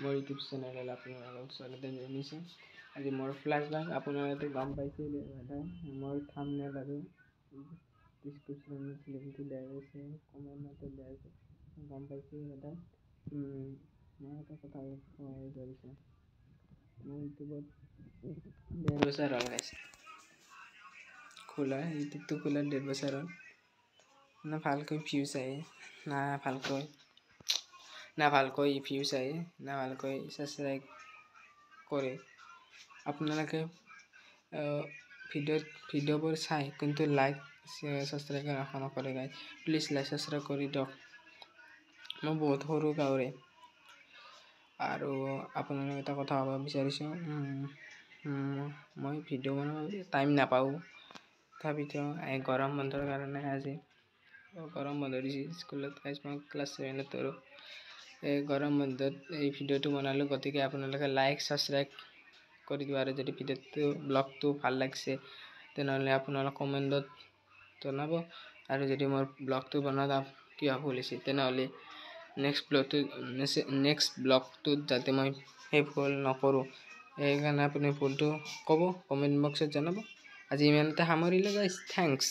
মোৰ ইউটিউব চেনেলত আপোনালোকক স্বাগতম জনাইছোঁ। আজি মোৰ ফ্লেশ্ববেক আপোনালোকে গম পাইছে মোৰ থাম্বনেইল আৰু ডিছক্ৰিপশ্যনত লিংকটো দিয়া আছে, কমেণ্টতো দিয়া আছে, গম পাইছে দাদা। মই এটা কথা ধৰিছোঁ, মোৰ ইউটিউবত 1.5 বছৰ হ'ল গাইছে খোলা, ইউটিউবটো খোলা 1.5 বছৰ হ'ল। না ভালকৈ ভিউজ আহে, না ভালকৈ ভিউজ আহে, না ভালকৈ ছাবস্ক্ৰাইব কৰে। আপোনালোকে ভিডিঅ'বোৰ চাই কিন্তু লাইক ছাবস্ক্ৰাইব নকৰে গাইজ। প্লিজ লাইক ছাবস্ক্ৰাইব কৰি দিয়ক। মই বহুত সৰু গাঁৱৰে আৰু আপোনালোক এটা কথা ক'ব বিচাৰিছোঁ, মই ভিডিঅ' বনাবলৈ টাইম নাপাওঁ। তথাপিতো গৰম বন্ধৰ কাৰণে আজি গৰম বন্ধ দিছে স্কুলত গাইজ, মই ক্লাছ 7ত পঢ়োঁ। এই গৰম বন্ধত এই ভিডিঅ'টো বনালোঁ, গতিকে আপোনালোকে লাইক ছাবস্ক্ৰাইব কৰি দিব। আৰু যদি ব্লগটো ভাল লাগিছে তেনেহ'লে আপোনালোকে কমেণ্টত জনাব। আৰু যদি মোৰ ব্লগটো বনোৱাত কিবা ভুল হৈছে তেনেহ'লে নেক্সট ব্লগটোত যাতে মই সেই ভুল নকৰোঁ, সেইকাৰণে আপুনি ভুলটো ক'ব, কমেণ্ট বক্সত জনাব। আজি ইমানতে সামৰিলোঁ গাইজ, থেংকছ।